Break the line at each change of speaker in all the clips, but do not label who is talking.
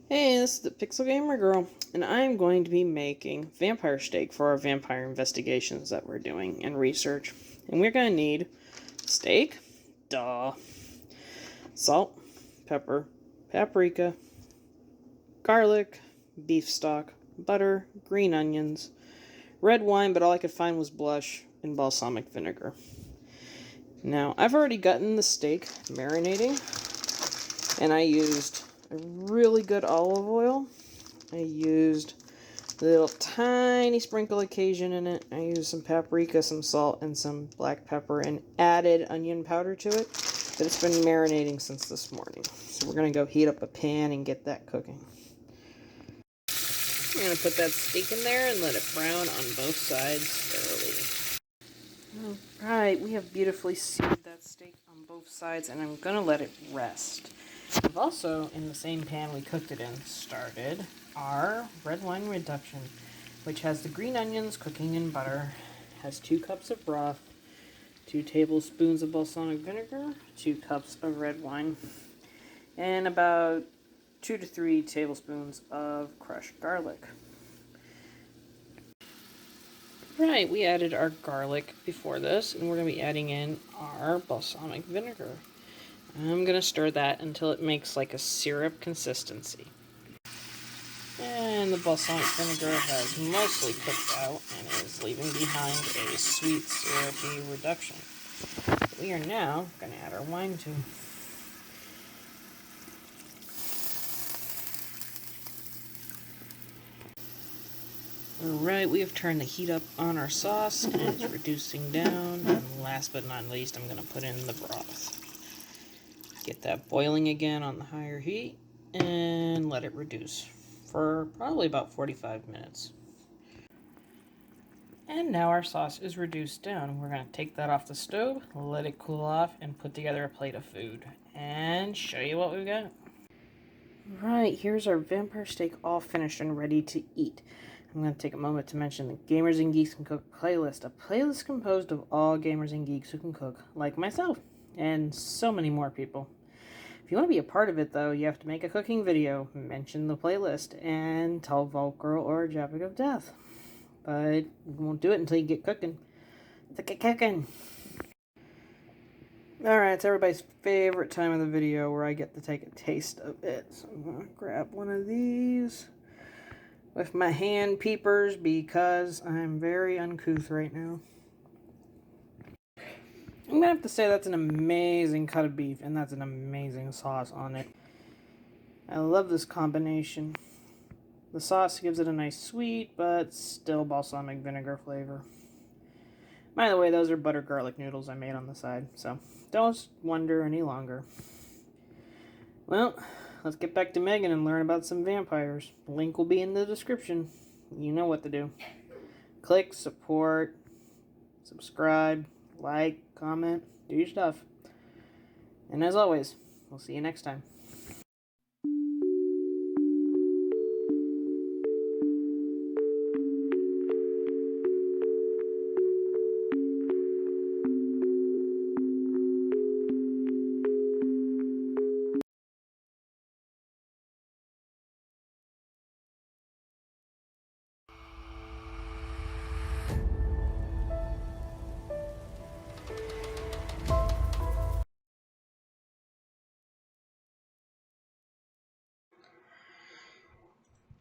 Hey, this is the Pixel Gamer Girl, and I'm going to be making vampire steak for our vampire investigations that we're doing and research. And we're going to need steak, salt, pepper, paprika, garlic, beef stock, butter, green onions, red wine, but all I could find was blush, and balsamic vinegar. Now, I've already gotten the steak marinating, and I used a really good olive oil. I used a little tiny sprinkle of Cajun in it. I used some paprika, some salt, and some black pepper, and added onion powder to it. But it's been marinating since this morning. So we're going to go heat up a pan and get that cooking. I'm going to put that steak in there and let it brown on both sides thoroughly. Alright, we have beautifully seared that steak on both sides, and I'm going to let it rest. We've also, in the same pan we cooked it in, started our red wine reduction, which has the green onions cooking in butter, has 2 cups of broth, 2 tablespoons of balsamic vinegar, 2 cups of red wine, and about 2 to 3 tablespoons of crushed garlic. Right, we added our garlic before this, and we're going to be adding in our balsamic vinegar. I'm going to stir that until it makes like a syrup consistency. And the balsamic vinegar has mostly cooked out and is leaving behind a sweet syrupy reduction. We are now going to add our wine to. Alright, we have turned the heat up on our sauce and it's reducing down. And last but not least, I'm going to put in the broth. Get that boiling again on the higher heat and let it reduce for probably about 45 minutes. And now our sauce is reduced down. We're going to take that off the stove, let it cool off, and put together a plate of food and show you what we've got. Right, here's our vampire steak all finished and ready to eat. I'm going to take a moment to mention the Gamers and Geeks Can Cook playlist, a playlist composed of all gamers and geeks who can cook, like myself, and so many more people. If you want to be a part of it, though, you have to make a cooking video, mention the playlist, and tell Volkgirl or Jabbik of Death. But we won't do it until you get cooking. Get cooking! Alright, it's everybody's favorite time of the video where I get to take a taste of it. So I'm going to grab one of these with my hand peepers because I'm very uncouth right now. I'm going to have to say that's an amazing cut of beef, and that's an amazing sauce on it. I love this combination. The sauce gives it a nice sweet, but still balsamic vinegar flavor. By the way, those are butter garlic noodles I made on the side, so don't wonder any longer. Well, let's get back to Megan and learn about some vampires. The link will be in the description. You know what to do. Click, support, subscribe, like, comment, do your stuff. And as always, we'll see you next time.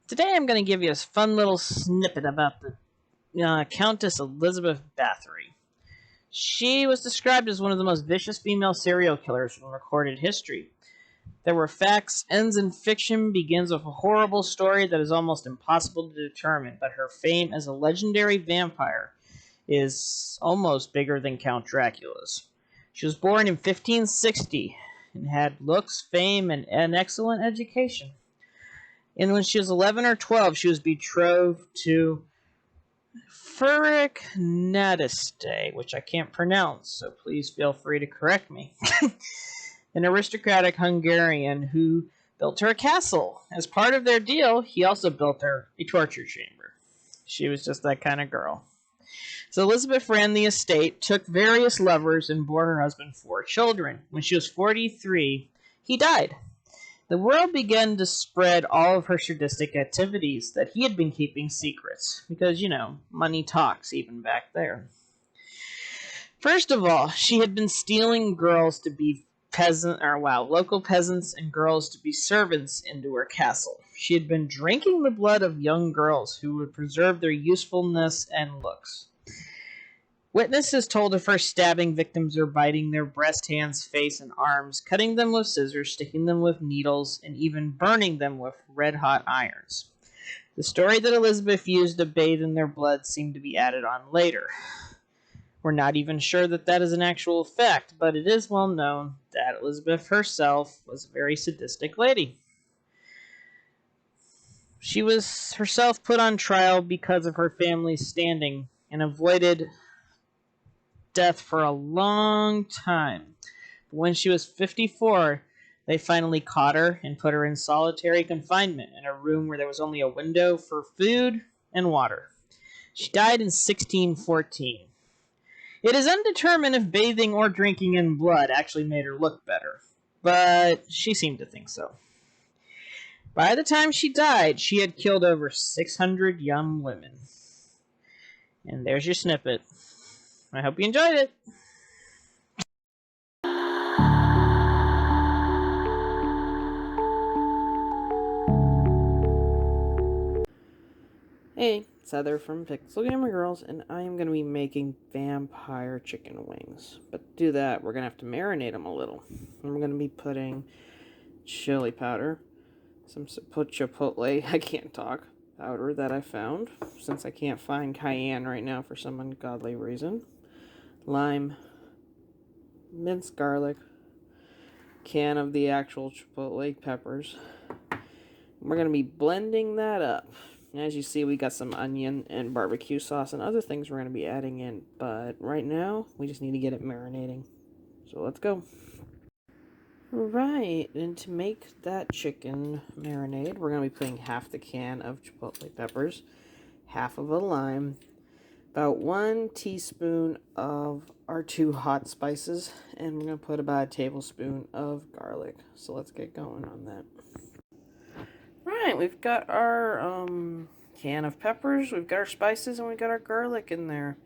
Today I'm going to give you a fun little snippet about the Countess Elizabeth Bathory. She was described as one of the most vicious female serial killers in recorded history. There were facts, ends, and fiction begins with a horrible story that is almost impossible to determine, but her fame as a legendary vampire is almost bigger than Count Dracula's. She was born in 1560 and had looks, fame, and an excellent education. And when she was 11 or 12, she was betrothed to KNUDSEN, which I can't pronounce, so please feel free to correct me. An aristocratic Hungarian who built her a castle. As part of their deal, he also built her a torture chamber. She was just that kind of girl. So Elizabeth ran the estate, took various lovers, and bore her husband 4 children. When she was 43, he died. The world began to spread all of her sadistic activities that he had been keeping secrets, because, money talks even back there. First of all, she had been stealing girls to be local peasants and girls to be servants into her castle. She had been drinking the blood of young girls who would preserve their usefulness and looks. Witnesses told of her stabbing victims or biting their breast, hands, face, and arms, cutting them with scissors, sticking them with needles, and even burning them with red-hot irons. The story that Elizabeth used to bathe in their blood seemed to be added on later. We're not even sure that is an actual fact, but it is well known that Elizabeth herself was a very sadistic lady. She was herself put on trial because of her family's standing and avoided death for a long time. When she was 54, they finally caught her and put her in solitary confinement in a room where there was only a window for food and water. She died in 1614. It is undetermined if bathing or drinking in blood actually made her look better, but she seemed to think so. By the time she died, she had killed over 600 young women. And there's your snippet. I hope you enjoyed it. Hey, it's Heather from Pixel Gamer Girls, and I am going to be making vampire chicken wings. But to do that, we're going to have to marinate them a little. And we're going to be putting chili powder, some chipotle, I can't talk, powder that I found, since I can't find cayenne right now for some ungodly reason, lime, minced garlic, can of the actual chipotle peppers. We're going to be blending that up. As you see, we got some onion and barbecue sauce and other things we're going to be adding in. But right now, we just need to get it marinating. So let's go. Right, and to make that chicken marinade, we're going to be putting half the can of chipotle peppers, half of a lime, about 1 teaspoon of our 2 hot spices, and we're going to put about a tablespoon of garlic. So let's get going on that. Right, we've got our can of peppers, we've got our spices, and we've got our garlic in there.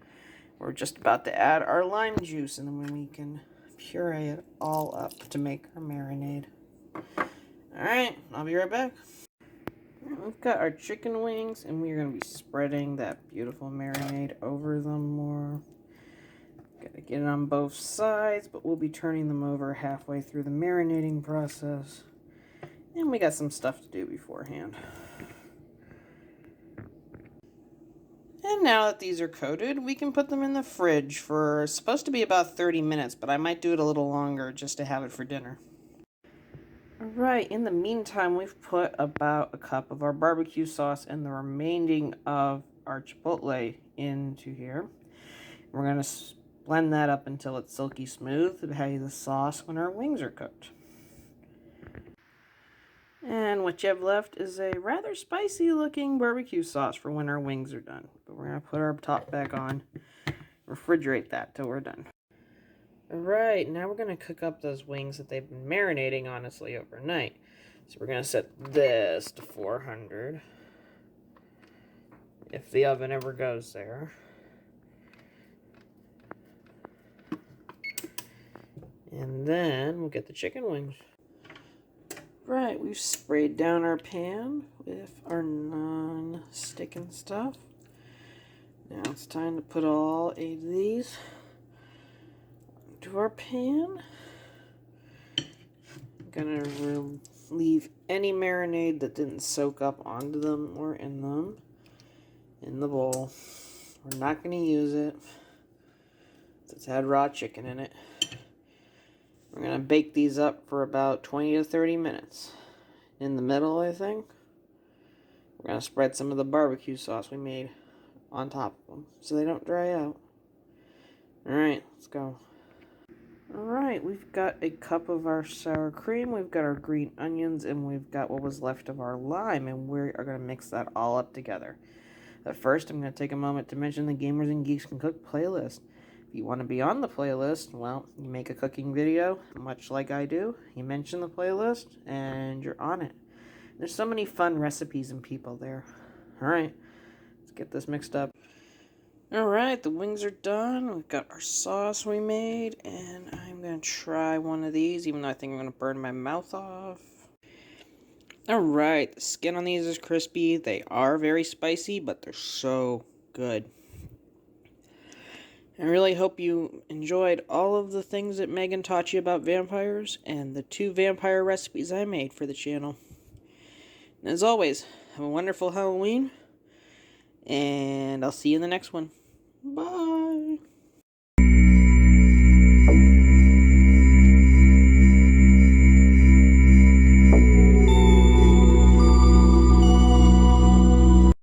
We're just about to add our lime juice, and then we can puree it all up to make our marinade. Alright, I'll be right back. We've got our chicken wings, and we're going to be spreading that beautiful marinade over them more. Gotta get it on both sides, but we'll be turning them over halfway through the marinating process. And we got some stuff to do beforehand. And now that these are coated, we can put them in the fridge for, it's supposed to be about 30 minutes, but I might do it a little longer just to have it for dinner. Alright, in the meantime, we've put about a cup of our barbecue sauce and the remaining of our chipotle into here. We're going to blend that up until it's silky smooth to have the sauce when our wings are cooked. And what you have left is a rather spicy looking barbecue sauce for when our wings are done. But we're going to put our top back on, refrigerate that till we're done. Alright, now we're going to cook up those wings that they've been marinating honestly overnight. So we're going to set this to 400, if the oven ever goes there. And then we'll get the chicken wings. Right, we've sprayed down our pan with our non-stick and stuff. Now it's time to put all 8 of these into our pan. I'm gonna leave any marinade that didn't soak up onto them or in them in the bowl. We're not gonna use it. It's had raw chicken in it. We're going to bake these up for about 20 to 30 minutes. In the middle, I think, we're going to spread some of the barbecue sauce we made on top of them so they don't dry out. Alright, let's go. Alright, we've got a cup of our sour cream, we've got our green onions, and we've got what was left of our lime, and we are going to mix that all up together. But first, I'm going to take a moment to mention the Gamers and Geeks Can Cook playlist. If you want to be on the playlist, well, you make a cooking video, much like I do. You mention the playlist, and you're on it. There's so many fun recipes and people there. Alright, let's get this mixed up. Alright, the wings are done. We've got our sauce we made, and I'm going to try one of these, even though I think I'm going to burn my mouth off. Alright, the skin on these is crispy. They are very spicy, but they're so good. I really hope you enjoyed all of the things that Megan taught you about vampires and the 2 vampire recipes I made for the channel. And as always, have a wonderful Halloween, and I'll see you in the next one. Bye!